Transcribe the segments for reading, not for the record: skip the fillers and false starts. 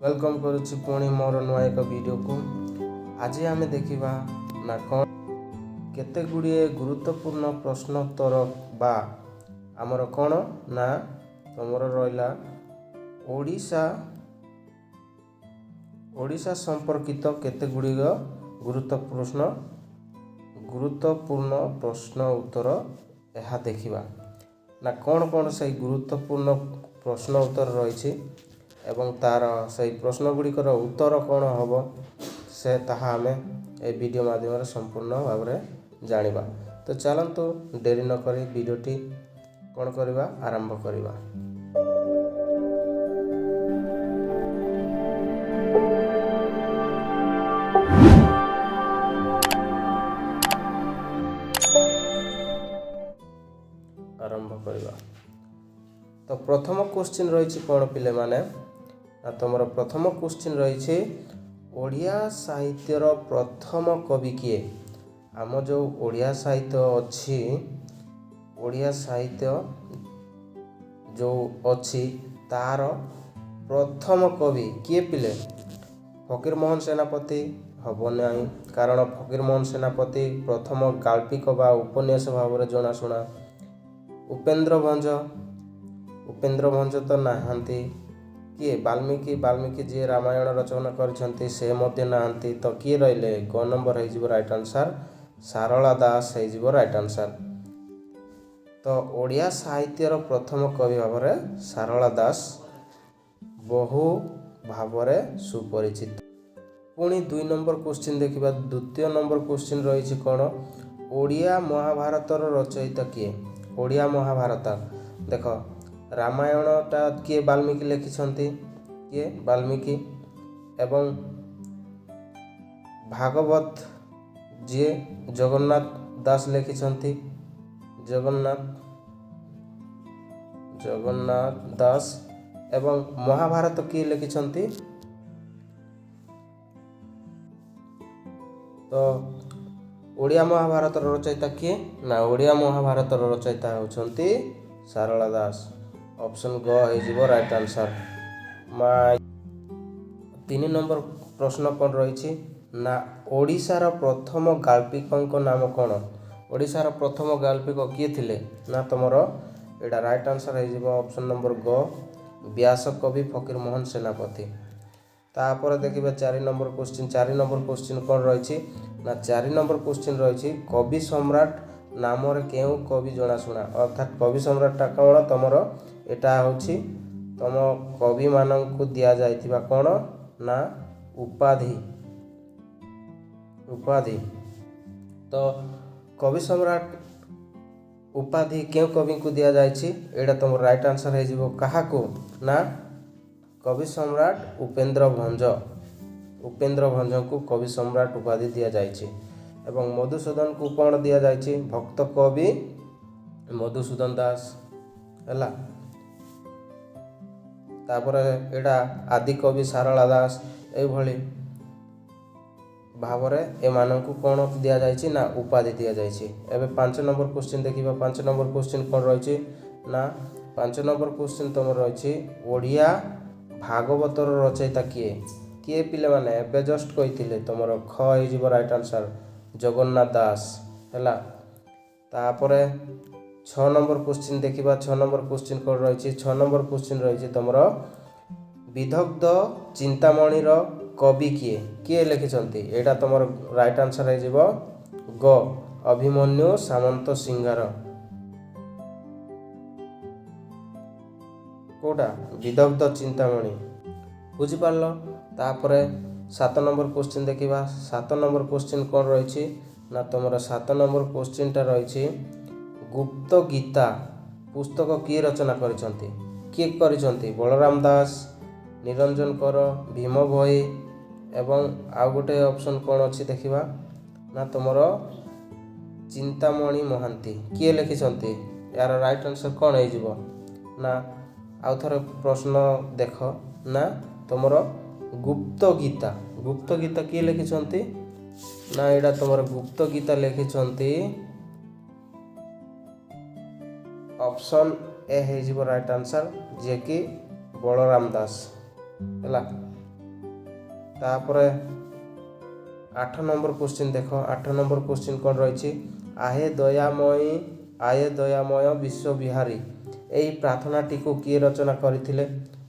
Welcome करुच्ची पुणी मोर नुआ एक वीडियो को। आज आम देखा ना कौन केते गुड़िए गुरुत्वपूर्ण प्रश्नोत्तर बा आमर कौन ना तुमर रहा ओडिशा संपर्कित केते गुड़िक गुरुत्वपूर्ण प्रश्न उत्तर यह देखा ना कौन कौन से गुरुत्वपूर्ण प्रश्न उत्तर रही एवं तार से प्रश्न गुड़िकर उत्तर कौन हम से ताहा आमे ए वीडियो माध्यम संपूर्ण भाव में जानिबा। तो चलतु डेरी न करी वीडियोटी कौन करवा आरंभ करवा। आरंभ करवा। तो प्रथम क्वेश्चन रही कौन पिले माने तुम प्रथम क्वेश्चन रही ओडिया साहित्यर प्रथम कवि किए। आम जो ओडिया साहित्य अच्छी ओडिया साहित्य जो अच्छी तार प्रथम कवि किए पिले फकीर मोहन सेनापति हम ना कारण फकीर मोहन सेनापति प्रथम गाल्पिक बा उपन्यास भाव में जनाशुना। उपेन्द्र भंज तो नहांती किए बाल्मीकि जी रामायण रचना करछंती से मध्य नहांती। तो किए रहिले ग नंबर हो राइट आंसर सारला दास हो राइट आंसर। तो ओडिया साहित्यर प्रथम कवि भाव में सारला दास बहु भाव में सुपरिचित। पुणी 2 नंबर क्वेश्चन देखा। द्वितीय नंबर क्वेश्चन रही कौन ओडिया महाभारतर रचयिता किए। ओडिया महाभारत देख रामायणटा किए बाल्मीकि लिखिछंती किए बाल्मीकि एवं भागवत जी जगन्नाथ दास लिखिछंती जगन्नाथ दास एवं महाभारत किए लिखिछंती तो ओडिया महाभारत रचयिता किए ना ओडिया महाभारत रचयिता होछंती सारला दास। ऑप्शन ग हो राइट आंसर। 3 नंबर प्रश्न कौन रही ना ओडिशार प्रथम गाल्पिक नाम कौन। ओडिशार प्रथम गाल्पिक किए थिले ना तुमर एटा राइट आंसर हो ऑप्शन नंबर ग व्यास कवि फकीर मोहन सेनापति। तापर देखिए 4 नंबर क्वेश्चन। 4 नंबर क्वेश्चन कौन रही ना 4 नंबर क्वेश्चन रही कवि सम्राट नाम क्यों कवि जनाशुना। अर्थात कवि सम्राटा कौन तुमर एटा होछि तुम कवि माननकु दिया जाइथिबा कौन ना उपाधि। तो कवि सम्राट उपाधि क्यों कवि को दिया जाइछि एटा तुम राइट आंसर हो काहाकु ना कवि सम्राट उपेन्द्र भंज को कवि सम्राट उपाधि दिया जाइछि। एवं मधुसूदन को कौन दिया जाइछि भक्त कवि मधुसूदन दास हैला। तापर एटा आदि कवि सारला दास एभली भाव में एमानंकु कौन दिया जाइछि ना उपाधि दिया जाइछि। एबे 5 नंबर क्वेश्चन देखिबा। 5 नंबर क्वेश्चन कौन रही ना 5 नंबर क्वेश्चन तुम रही ओडिया भागवतर रचयिता किए पिले माने एबे जस्ट कहिथिले तुमर ख हो राइट आंसर जगन्नाथ दास हैला। तापरे 6 नंबर क्वेश्चन देखिबा। 6 नंबर क्वेश्चन कौन रही 6 नंबर क्वेश्चन रही तुमर विदग्ध चिंतामणिर कवि किए लिखिछंती एटा तुमर राइट आंसर हो ग अभिमन्यु सामंत सिंगार। कोटा विदग्ध चिंतामणि बुझी पारलो। तापरे 7 नंबर क्वेश्चन देखिबा। 7 नंबर क्वेश्चन कौन रही ना तुमर 7 नंबर क्वेश्चन टा रही गुप्त गीता पुस्तक किए रचना करिसंती किए करिसंती बलराम दास निरंजन कर भीम भोई एवं आउ गोटे ऑप्शन कौन अच्छी देखिबा ना तुमर चिंतामणि महांती किए लिखिसंती यार राइट आंसर कौन हो ना आउ थोड़े प्रश्न देख ना तुमर गुप्त गीता किए लिखिसंती ना एटा तुमर गुप्त गीता लिखिसंती ऑप्शन ए हो राइट आंसर जे कि बलराम दास हैला। ତାପରେ 8 ନମ୍ବର କ୍ୱେଶ୍ଚିନ୍ ଦେଖ। 8 ନମ୍ବର କ୍ୱେଶ୍ଚିନ୍ କ'ଣ ରହିଛି? ଆହେ ଦୟାମୟ ବିଶ୍ୱ ବିହାରୀ, ଏହି ପ୍ରାର୍ଥନାଟିକୁ କିଏ ରଚନା କରିଥିଲେ?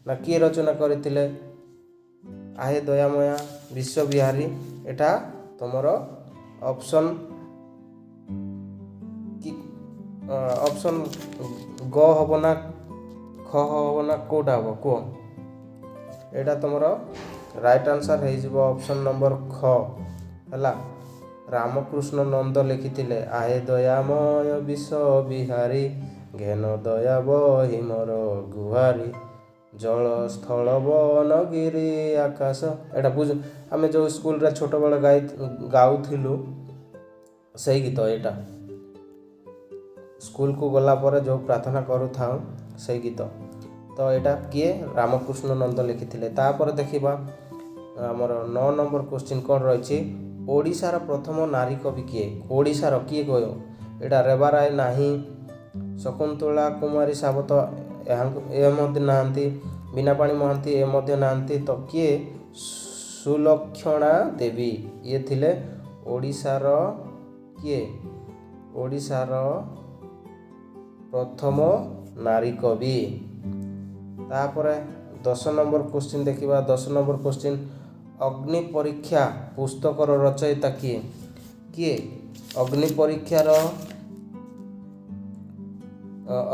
ନା କିଏ ରଚନା କରିଥିଲେ? ଆହେ ଦୟାମୟ ବିଶ୍ୱ ବିହାରୀ। ଏଟା ତମର ଅପସନ୍ ଗ ହବ ନା ଖ ହବ ନା କୋଉଟା ହବ କୁହ? ଏଇଟା ତମର ରାଇଟ୍ ଆନ୍ସର୍ ହେଇଯିବ ଅପସନ୍ ନମ୍ବର ଖ ହେଲା। ରାମକୃଷ୍ଣ ନନ୍ଦ ଲେଖିଥିଲେ ଆହେ ଦୟାମୟ ବିଶ୍ୱ ବିହାରୀ, ଘେନ ଦୟା ବହି ମୋର ଗୁହାରୀ, ଜଳ ସ୍ଥଳ ବନ ଗିରି ଆକାଶ। ଏଇଟା ଆମେ ଯେଉଁ ସ୍କୁଲରେ ଛୋଟବେଳେ ଗାଉଥିଲୁ ସେଇ ଗୀତ ଏଇଟା। ସ୍କୁଲକୁ ଗଲା ପରେ ଯେଉଁ ପ୍ରାର୍ଥନା କରୁଥାଉ ସେଇ ଗୀତ। ତ ଏଇଟା କିଏ? ରାମକୃଷ୍ଣ ନନ୍ଦ ଲେଖିଥିଲେ। ତାପରେ ଦେଖିବା ଆମର 9 ନମ୍ବର କ୍ୱେଶ୍ଚିନ୍ କ'ଣ ରହିଛି? ଓଡ଼ିଶାର ପ୍ରଥମ ନାରୀ କବି କିଏ? ଓଡ଼ିଶାର କିଏ କହିବ? ଏଇଟା ରେବା ରାୟ ନାହିଁ, ଶକୁନ୍ତଳା କୁମାରୀ ସାବତ ଏ ମଧ୍ୟ ନାହାନ୍ତି, ବୀଣାପାଣି ମହାନ୍ତି ଏ ମଧ୍ୟ ନାହାନ୍ତି। ତ କିଏ? ସୁଲକ୍ଷଣା ଦେବୀ। ଇଏ ଥିଲେ ଓଡ଼ିଶାର କିଏ? ଓଡ଼ିଶାର ପ୍ରଥମ ନାରୀ କବି। ତାପରେ 10 ନମ୍ବର କ୍ୱେଶ୍ଚିନ୍ ଦେଖିବା। 10 ନମ୍ବର କ୍ୱେଶ୍ଚିନ୍ ଅଗ୍ନି ପରୀକ୍ଷା ପୁସ୍ତକର ରଚୟିତା କିଏ?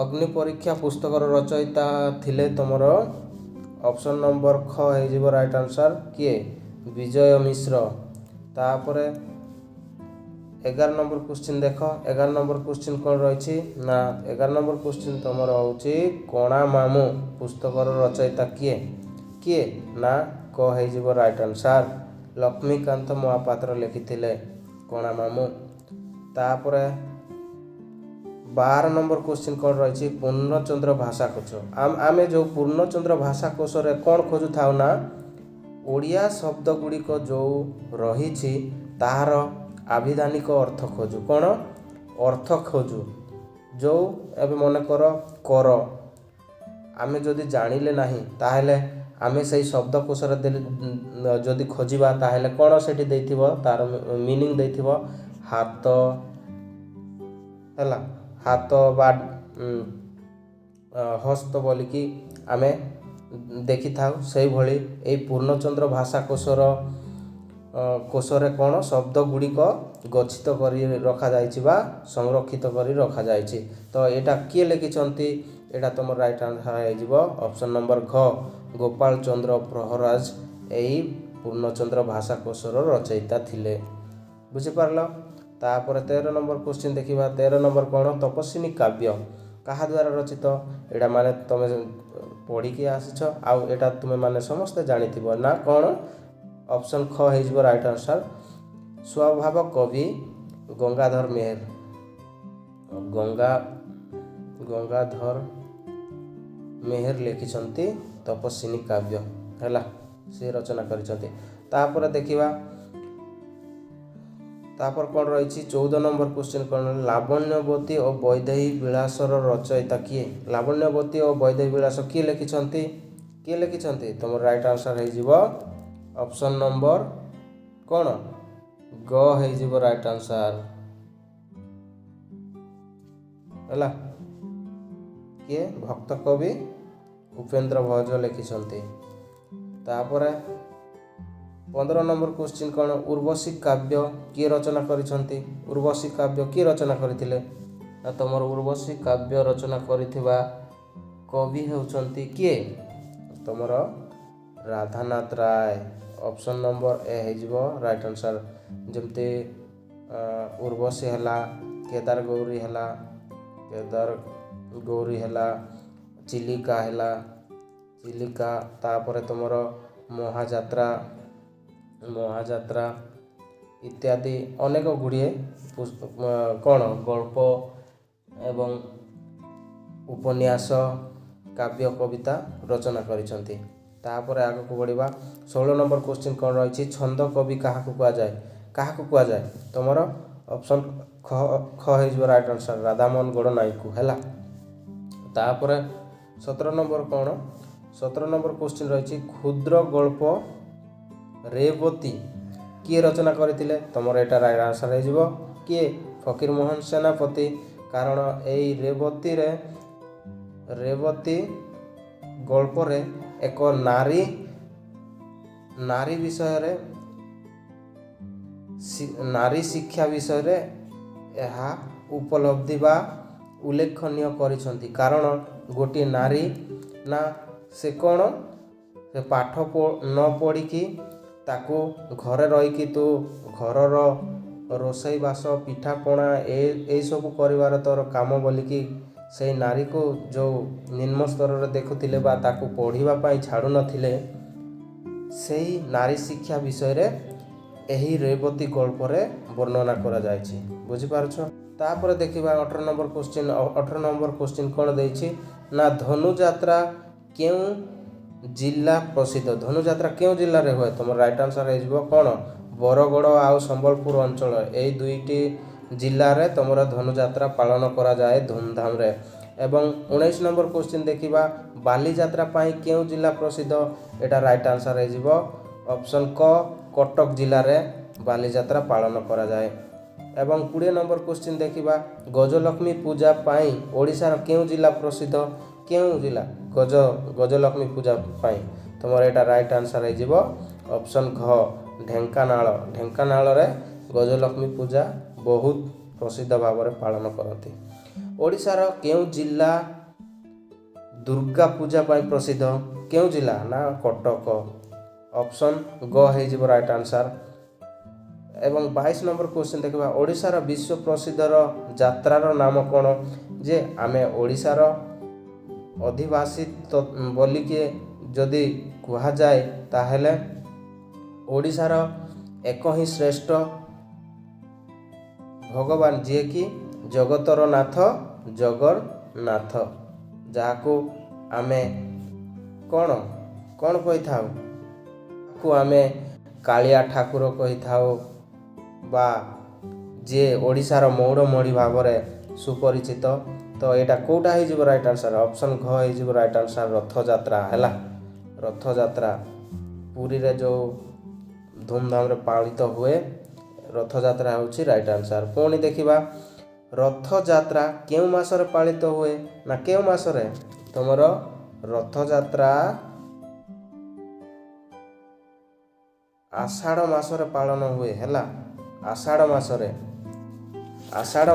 ଅଗ୍ନି ପରୀକ୍ଷା ପୁସ୍ତକର ରଚୟିତା ଥିଲେ ତମର ଅପସନ୍ ନମ୍ବର ଖ ହେଇଯିବ ରାଇଟ୍ ଆନ୍ସର୍। କିଏ? ବିଜୟ ମିଶ୍ର। ତାପରେ 11 ନମ୍ବର କ୍ୱେଶ୍ଚିନ୍ ଦେଖ। 11 ନମ୍ବର କ୍ୱେଶ୍ଚିନ୍ କ'ଣ ରହିଛି? ନା 11 ନମ୍ବର କ୍ୱେଶ୍ଚିନ୍ ତମର ହେଉଛି କଣା ମାମୁଁ ପୁସ୍ତକର ରଚୟିତା କିଏ? ନା କ ହେଇଯିବ ରାଇଟ୍ ଆନ୍ସର୍। ଲକ୍ଷ୍ମୀକାନ୍ତ ମହାପାତ୍ର ଲେଖିଥିଲେ କଣା ମାମୁଁ। ତାପରେ 12 ନମ୍ବର କ୍ୱେଶ୍ଚିନ୍ କ'ଣ ରହିଛି? ପୂର୍ଣ୍ଣଚନ୍ଦ୍ର ଭାଷାକୋଷ। ଆମେ ଯେଉଁ ପୂର୍ଣ୍ଣଚନ୍ଦ୍ର ଭାଷାକୋଷରେ କ'ଣ ଖୋଜୁଥାଉ ନା ଓଡ଼ିଆ ଶବ୍ଦ ଗୁଡ଼ିକ ଯେଉଁ ରହିଛି ତାହାର ଆଭିଧାନିକ ଅର୍ଥ ଖୋଜୁ। କ'ଣ ଅର୍ଥ ଖୋଜୁ? ଯେଉଁ ଏବେ ମନେକର କର, ଆମେ ଯଦି ଜାଣିଲେ ନାହିଁ ତାହେଲେ ଆମେ ସେଇ ଶବ୍ଦକୋଷରେ ଯଦି ଖୋଜିବା ତାହେଲେ କ'ଣ ସେଠି ଦେଇଥିବ? ତାର ମିନିଂ ଦେଇଥିବ ହାତ ହେଲା, ହାତ ବା ହସ୍ତ ବୋଲିକି ଆମେ ଦେଖିଥାଉ। ସେଇଭଳି ଏଇ ପୂର୍ଣ୍ଣଚନ୍ଦ୍ର କୋଷରେ କ'ଣ ଶବ୍ଦ ଗୁଡ଼ିକ ଗଚ୍ଛିତ କରି ରଖାଯାଇଛି ବା ସଂରକ୍ଷିତ କରି ରଖାଯାଇଛି। ତ ଏଇଟା କିଏ ଲେଖିଛନ୍ତି? ଏଇଟା ତୁମର ରାଇଟ୍ ଆନ୍ସର୍ ହେଇଯିବ ଅପସନ୍ ନମ୍ବର ଘ, ଗୋପାଳ ଚନ୍ଦ୍ର ପ୍ରହରାଜ ଏଇ ପୂର୍ଣ୍ଣଚନ୍ଦ୍ର ଭାଷାକୋଷର ରଚୟିତା ଥିଲେ। ବୁଝିପାରିଲ? ତାପରେ 13 ନମ୍ବର କ୍ୱେଶ୍ଚିନ୍ ଦେଖିବା। 13 ନମ୍ବର କ'ଣ? ତପସ୍ୱିନୀ କାବ୍ୟ କାହା ଦ୍ୱାରା ରଚିତ? ଏଇଟା ମାନେ ତୁମେ ପଢ଼ିକି ଆସିଛ ଆଉ ଏଇଟା ତୁମେ ମାନେ ସମସ୍ତେ ଜାଣିଥିବ ନା କ'ଣ? ଅପସନ୍ ଖ ହେଇଯିବ ରାଇଟ୍ ଆନ୍ସର୍। ସ୍ୱଭାବ କବି ଗଙ୍ଗାଧର ମେହେର। ଗଙ୍ଗାଧର ମେହେର ଲେଖିଛନ୍ତି ତପସ୍ୱିନୀ କାବ୍ୟ ହେଲା, ସେ ରଚନା କରିଛନ୍ତି। ତାପରେ ଦେଖିବା ତାପରେ କ'ଣ ରହିଛି? 14 ନମ୍ବର କ୍ୱେଶ୍ଚିନ୍ କ'ଣ? ଲାବଣ୍ୟବତୀ ଓ ବୈଦେହୀ ବିଳାସର ରଚୟିତା କିଏ? ଲାବଣ୍ୟବତୀ ଓ ବୈଦେହୀ ବିଳାସ କିଏ ଲେଖିଛନ୍ତି? ତୁମର ରାଇଟ୍ ଆନ୍ସର୍ ହେଇଯିବ ଅପସନ୍ ନମ୍ବର କ'ଣ? ଗ ହେଇଯିବ ରାଇଟ୍ ଆନ୍ସର୍ ହେଲା। କିଏ? ଭକ୍ତ କବି ଉପେନ୍ଦ୍ର ଭଞ୍ଜ ଲେଖିଛନ୍ତି। ତାପରେ 15 ନମ୍ବର କ୍ୱେଶ୍ଚିନ୍ କ'ଣ? ଉର୍ବଶୀ କାବ୍ୟ କିଏ ରଚନା କରିଛନ୍ତି? ଉର୍ବଶୀ କାବ୍ୟ କିଏ ରଚନା କରିଥିଲେ? ନା ତୁମର ଉର୍ବଶୀ କାବ୍ୟ ରଚନା କରିଥିବା କବି ହେଉଛନ୍ତି କିଏ? ତୁମର Radhanath Ray. Option number A ହେଇଯିବ ରାଇଟ୍ ଆନ୍ସର୍। ଯେମିତି ଉର୍ବଶୀ ହେଲା, କେଦାର ଗୌରୀ ହେଲା, ଚିଲିକା ହେଲା, ତାପରେ ତୁମର ମହାଯାତ୍ରା ଇତ୍ୟାଦି ଅନେକ ଗୁଡ଼ିଏ କ'ଣ ଗଳ୍ପ ଏବଂ ଉପନ୍ୟାସ କାବ୍ୟ କବିତା ରଚନା କରିଛନ୍ତି। ତାପରେ ଆଗକୁ ବଢ଼ିବା। 16 ନମ୍ବର କ୍ୱେଶ୍ଚିନ୍ କ'ଣ ରହିଛି? ଛନ୍ଦ କବି କାହାକୁ କୁହାଯାଏ? ତୁମର ଅପସନ୍ ଖ ହେଇଯିବ ରାଇଟ୍ ଆନ୍ସର୍। ରାଧାମୋହନ ଗଡ଼ନାୟକକୁ ହେଲା। ତାପରେ 17 ନମ୍ବର କ'ଣ? 17 ନମ୍ବର କ୍ୱେଶ୍ଚିନ୍ ରହିଛି କ୍ଷୁଦ୍ର ଗଳ୍ପ ରେବତୀ କିଏ ରଚନା କରିଥିଲେ? ତୁମର ଏଇଟା ରାଇଟ୍ ଆନ୍ସର୍ ହେଇଯିବ କିଏ? ଫକୀରମୋହନ ସେନାପତି। କାରଣ ଏଇ ରେବତୀ ଗଳ୍ପରେ ଏକ ନାରୀ ବିଷୟରେ ନାରୀ ଶିକ୍ଷା ବିଷୟରେ ଏହା ଉପଲବ୍ଧି ବା ଉଲ୍ଲେଖନୀୟ କରିଛନ୍ତି। କାରଣ ଗୋଟିଏ ନାରୀ ନା ସେ କ'ଣ ସେ ପାଠ ନ ପଢ଼ିକି ତାକୁ ଘରେ ରହିକି ତୁ ଘରର ରୋଷେଇବାସ ପିଠାପଣା ଏଇସବୁ କରିବାର ତୋର କାମ ବୋଲିକି ସେଇ ନାରୀକୁ ଯେଉଁ ନିମ୍ନ ସ୍ତରରେ ଦେଖୁଥିଲେ ବା ତାକୁ ପଢ଼ିବା ପାଇଁ ଛାଡ଼ୁନଥିଲେ, ସେଇ ନାରୀ ଶିକ୍ଷା ବିଷୟରେ ଏହି ରେବତୀ ଗଳ୍ପରେ ବର୍ଣ୍ଣନା କରାଯାଇଛି। ବୁଝିପାରୁଛ? ତାପରେ ଦେଖିବା 18 ନମ୍ବର କ୍ୱେଶ୍ଚିନ୍। 18 ନମ୍ବର କ୍ୱେଶ୍ଚିନ୍ କ'ଣ ଦେଇଛି ନା ଧନୁଯାତ୍ରା କେଉଁ ଜିଲ୍ଲା ପ୍ରସିଦ୍ଧ? ଧନୁଯାତ୍ରା କେଉଁ ଜିଲ୍ଲାରେ ହୁଏ? ତୁମର ରାଇଟ୍ ଆନ୍ସର୍ ହେଇଯିବ କ'ଣ? ବରଗଡ଼ ଆଉ ସମ୍ବଲପୁର ଅଞ୍ଚଳ, ଏଇ ଦୁଇଟି ଜିଲ୍ଲାରେ ତୁମର ଧନୁଯାତ୍ରା ପାଳନ କରାଯାଏ ଧୁମଧାମରେ। ଏବଂ 19 ନମ୍ବର କ୍ୱେଶ୍ଚିନ୍ ଦେଖିବା ବାଲିଯାତ୍ରା ପାଇଁ କେଉଁ ଜିଲ୍ଲା ପ୍ରସିଦ୍ଧ? ଏଇଟା ରାଇଟ୍ ଆନ୍ସର୍ ହେଇଯିବ ଅପସନ୍ କ କଟକ ଜିଲ୍ଲାରେ ବାଲିଯାତ୍ରା ପାଳନ କରାଯାଏ। ଏବଂ 20 ନମ୍ବର କ୍ୱେଶ୍ଚିନ୍ ଦେଖିବା ଗଜଲକ୍ଷ୍ମୀ ପୂଜା ପାଇଁ ଓଡ଼ିଶାର କେଉଁ ଜିଲ୍ଲା ପ୍ରସିଦ୍ଧ? କେଉଁ ଜିଲ୍ଲା ଗଜଲକ୍ଷ୍ମୀ ପୂଜା ପାଇଁ? ତୁମର ଏଇଟା ରାଇଟ୍ ଆନ୍ସର୍ ହେଇଯିବ ଅପସନ୍ ଘ ଢେଙ୍କାନାଳ। ଢେଙ୍କାନାଳରେ ଗଜଲକ୍ଷ୍ମୀ ପୂଜା ବହୁତ ପ୍ରସିଦ୍ଧ ଭାବରେ ପାଳନ କରନ୍ତି। ଓଡ଼ିଶାର କେଉଁ ଜିଲ୍ଲା ଦୁର୍ଗା ପୂଜା ପାଇଁ ପ୍ରସିଦ୍ଧ? କେଉଁ ଜିଲ୍ଲା? ନା କଟକ। ଅପସନ୍ ଗ ହେଇଯିବ ରାଇଟ୍ ଆନ୍ସର୍। ଏବଂ 22 ନମ୍ବର କ୍ୱେଶ୍ଚିନ୍ ଦେଖିବା ଓଡ଼ିଶାର ବିଶ୍ୱ ପ୍ରସିଦ୍ଧର ଯାତ୍ରାର ନାମ କ'ଣ? ଯେ ଆମେ ଓଡ଼ିଶାର ଅଧିବାସୀ ବୋଲିକି ଯଦି କୁହାଯାଏ ତାହେଲେ ଓଡ଼ିଶାର ଏକ ହିଁ ଶ୍ରେଷ୍ଠ ଭଗବାନ ଯିଏକି ଜଗତର ନାଥ ଜଗନ୍ନାଥ, ଯାହାକୁ ଆମେ କ'ଣ କହିଥାଉ? ତାକୁ ଆମେ କାଳିଆ ଠାକୁର କହିଥାଉ ବା ଯିଏ ଓଡ଼ିଶାର ମୌଡ଼ମଣି ଭାବରେ ସୁପରିଚିତ। ତ ଏଇଟା କେଉଁଟା ହେଇଯିବ ରାଇଟ୍ ଆନ୍ସର୍? ଅପସନ୍ ଘ ହେଇଯିବ ରାଇଟ୍ ଆନ୍ସର୍ ରଥଯାତ୍ରା ହେଲା। ରଥଯାତ୍ରା ପୁରୀରେ ଯେଉଁ ଧୁମଧାମରେ ପାଳିତ ହୁଏ, ରଥଯାତ୍ରା ହେଉଛି ରାଇଟ୍ ଆନ୍ସର୍। ପୁଣି ଦେଖିବା ରଥଯାତ୍ରା କେଉଁ ମାସରେ ପାଳିତ ହୁଏ? ନା କେଉଁ ମାସରେ? ତୁମର ରଥଯାତ୍ରା ଆଷାଢ଼ ମାସରେ ପାଳନ ହୁଏ ହେଲା। ଆଷାଢ଼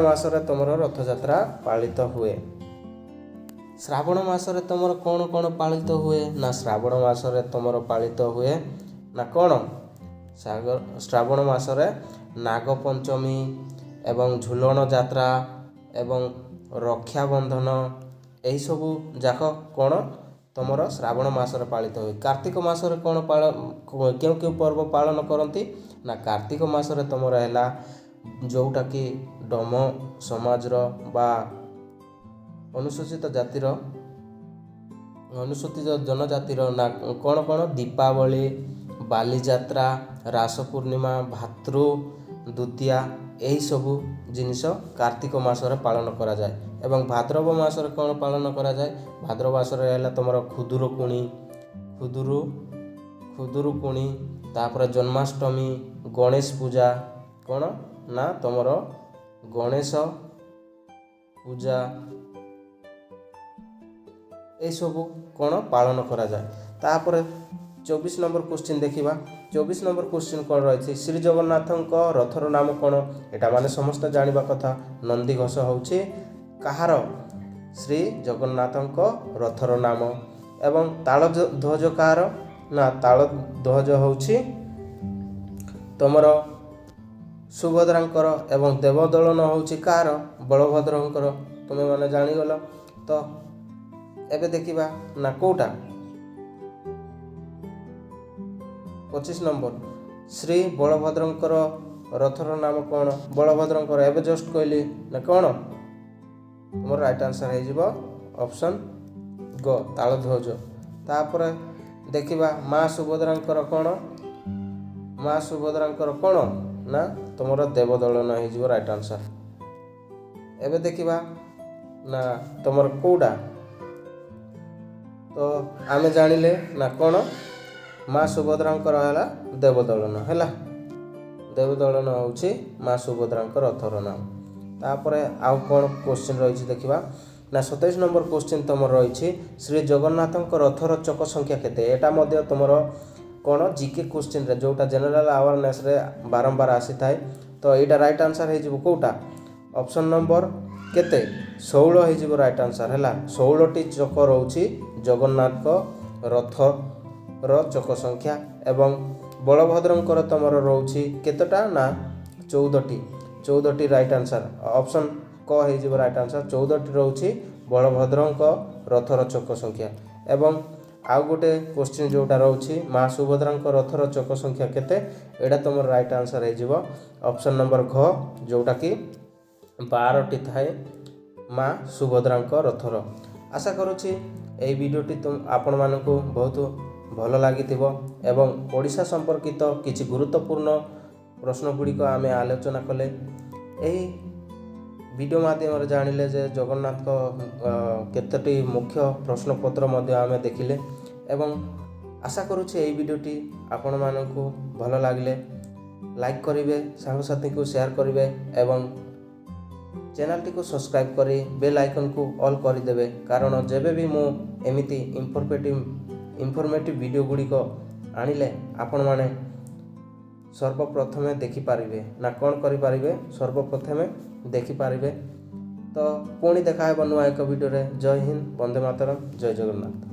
ମାସରେ ତୁମର ରଥଯାତ୍ରା ପାଳିତ ହୁଏ। ଶ୍ରାବଣ ମାସରେ ତୁମର କ'ଣ ପାଳିତ ହୁଏ? ନା ଶ୍ରାବଣ ମାସରେ ତୁମର ପାଳିତ ହୁଏ ନା କ'ଣ? ଶ୍ରାବଣ ମାସରେ ନାଗପଞ୍ଚମୀ ଏବଂ ଝୁଲଣ ଯାତ୍ରା ଏବଂ ରକ୍ଷାବନ୍ଧନ ଏହିସବୁ ଯାକ କ'ଣ ତୁମର ଶ୍ରାବଣ ମାସରେ ପାଳିତ ହୁଏ। କାର୍ତ୍ତିକ ମାସରେ କେଉଁ ପର୍ବ ପାଳନ କରନ୍ତି? ନା କାର୍ତ୍ତିକ ମାସରେ ତୁମର ହେଲା ଯେଉଁଟାକି ଡମ ସମାଜର ବା ଅନୁସୂଚିତ ଜନଜାତିର ନା କ'ଣ ଦୀପାବଳି, ବାଲିଯାତ୍ରା, ରାସ ପୂର୍ଣ୍ଣିମା, ଭାତୃ ଦ୍ୱିତୀୟା ଏହିସବୁ ଜିନିଷ କାର୍ତ୍ତିକ ମାସରେ ପାଳନ କରାଯାଏ। ଏବଂ ଭାଦ୍ରବ ମାସରେ କ'ଣ ପାଳନ କରାଯାଏ? ଭାଦ୍ରବ ମାସରେ ହେଲା ତୁମର ଖୁଦୁରୁକୁଣି, ତାପରେ ଜନ୍ମାଷ୍ଟମୀ, ଗଣେଶ ପୂଜା କ'ଣ ନା ତୁମର ଗଣେଶ ପୂଜା ଏସବୁ କ'ଣ ପାଳନ କରାଯାଏ। ତାପରେ 24 ନମ୍ବର କ୍ୱେଶ୍ଚିନ୍ ଦେଖିବା। 24 ନମ୍ବର କ୍ୱେଶ୍ଚିନ୍ କ'ଣ ରହିଛି? ଶ୍ରୀ ଜଗନ୍ନାଥଙ୍କ ରଥର ନାମ କ'ଣ? ଏଇଟା ମାନେ ସମସ୍ତେ ଜାଣିବା କଥା। ନନ୍ଦିଘୋଷ ହେଉଛି କାହାର? ଶ୍ରୀ ଜଗନ୍ନାଥଙ୍କ ରଥର ନାମ। ଏବଂ ତାଳଧ୍ୱଜ କାହାର? ନା ତାଳଧ୍ୱଜ ହେଉଛି ତୁମର ସୁଭଦ୍ରାଙ୍କର ଏବଂ ଦେବଦଳନ ହେଉଛି କାହାର? ବଳଭଦ୍ରଙ୍କର। ତୁମେମାନେ ଜାଣିଗଲ। ତ ଏବେ ଦେଖିବା ନା କେଉଁଟା? 25 ନମ୍ବର ଶ୍ରୀ ବଳଭଦ୍ରଙ୍କର ରଥର ନାମ କ'ଣ? ବଳଭଦ୍ରଙ୍କର ଏବେ ଜଷ୍ଟ କହିଲି ନା କ'ଣ? ତୁମର ରାଇଟ୍ ଆନ୍ସର୍ ହେଇଯିବ ଅପସନ୍ ଗ ତାଳଧ୍ୱଜ। ତାପରେ ଦେଖିବା ମା ସୁଭଦ୍ରାଙ୍କର କ'ଣ? ମା ସୁଭଦ୍ରାଙ୍କର କ'ଣ ନା ତୁମର ଦେବଦଳନ ହେଇଯିବ ରାଇଟ୍ ଆନ୍ସର୍। ଏବେ ଦେଖିବା ନା ତୁମର କେଉଁଟା? ତ ଆମେ ଜାଣିଲେ ନା କ'ଣ ମା ସୁଭଦ୍ରାଙ୍କର ହେଲା ଦେବଦଳନ ହେଲା। ଦେବଦଳନ ହେଉଛି ମା ସୁଭଦ୍ରାଙ୍କ ରଥର ନାମ। ତାପରେ ଆଉ କ'ଣ କ୍ୱେଶ୍ଚିନ୍ ରହିଛି ଦେଖିବା ନା 27 ନମ୍ବର କ୍ୱେଶ୍ଚିନ୍ ତୁମର ରହିଛି ଶ୍ରୀ ଜଗନ୍ନାଥଙ୍କ ରଥର ଚକ ସଂଖ୍ୟା କେତେ? ଏଇଟା ମଧ୍ୟ ତୁମର କ'ଣ ଜିକେ କ୍ୱେଶ୍ଚିନ୍ରେ ଯେଉଁଟା ଜେନେରାଲ୍ ଆୱାରନେସ୍ରେ ବାରମ୍ବାର ଆସିଥାଏ। ତ ଏଇଟା ରାଇଟ୍ ଆନ୍ସର୍ ହେଇଯିବ କେଉଁଟା? ଅପସନ୍ ନମ୍ବର କେତେ? 16 ହେଇଯିବ ରାଇଟ୍ ଆନ୍ସର୍ ହେଲା। 16ଟି ଚକ ରହୁଛି ଜଗନ୍ନାଥଙ୍କ ରଥର ଚକ ସଂଖ୍ୟା ଏବଂ ବଳଭଦ୍ରଙ୍କର ତୁମର ରହୁଛି କେତେଟା ନା 14ଟି ରାଇଟ୍ ଆନ୍ସର୍। ଅପସନ୍ କ ହେଇଯିବ ରାଇଟ୍ ଆନ୍ସର୍। 14ଟି ରହୁଛି ବଳଭଦ୍ରଙ୍କ ରଥର ଚକ ସଂଖ୍ୟା। ଏବଂ ଆଉ ଗୋଟେ କ୍ୱେଶ୍ଚିନ୍ ଯେଉଁଟା ରହୁଛି ମା ସୁଭଦ୍ରାଙ୍କ ରଥର ଚକ ସଂଖ୍ୟା କେତେ? ଏଇଟା ତୁମର ରାଇଟ୍ ଆନ୍ସର୍ ହେଇଯିବ ଅପସନ୍ ନମ୍ବର ଘ, ଯେଉଁଟାକି 12ଟି ଥାଏ ମା ସୁଭଦ୍ରାଙ୍କ ରଥର। ଆଶା କରୁଛି ଏହି ଭିଡ଼ିଓଟି ଆପଣମାନଙ୍କୁ ବହୁତ ଭଲ ଲାଗିଥିବ ଏବଂ ଓଡ଼ିଶା ସମ୍ପର୍କିତ କିଛି ଗୁରୁତ୍ୱପୂର୍ଣ୍ଣ ପ୍ରଶ୍ନ ଗୁଡ଼ିକ ଆମେ ଆଲୋଚନା କଲେ। ଏହି ଭିଡ଼ିଓ ମାଧ୍ୟମରେ ଜାଣିଲେ ଯେ ଜଗନ୍ନାଥଙ୍କ କେତୋଟି ମୁଖ୍ୟ ପ୍ରଶ୍ନପତ୍ର ମଧ୍ୟ ଆମେ ଦେଖିଲେ ଏବଂ ଆଶା କରୁଛି ଏହି ଭିଡ଼ିଓଟି ଆପଣମାନଙ୍କୁ ଭଲ ଲାଗିଲେ ଲାଇକ୍ କରିବେ, ସାଙ୍ଗସାଥୀଙ୍କୁ ସେୟାର କରିବେ ଏବଂ ଚ୍ୟାନେଲଟିକୁ ସବସ୍କ୍ରାଇବ୍ କରି ବେଲ୍ ଆଇକନ୍କୁ ଅଲ୍ କରିଦେବେ। କାରଣ ଯେବେ ବି ମୁଁ ଏମିତି ଇନଫର୍ମେଟିଭ୍ ଭିଡ଼ିଓ ଗୁଡ଼ିକ ଆଣିଲେ ଆପଣମାନେ ସର୍ବପ୍ରଥମେ ଦେଖିପାରିବେ ନା କ'ଣ କରିପାରିବେ? ସର୍ବପ୍ରଥମେ ଦେଖିପାରିବେ। ତ ପୁଣି ଦେଖା ହେବ ନୂଆ ଏକ ଭିଡ଼ିଓରେ। ଜୟ ହିନ୍ଦ, ବନ୍ଦେ ମାତରମ୍, ଜୟ ଜଗନ୍ନାଥ।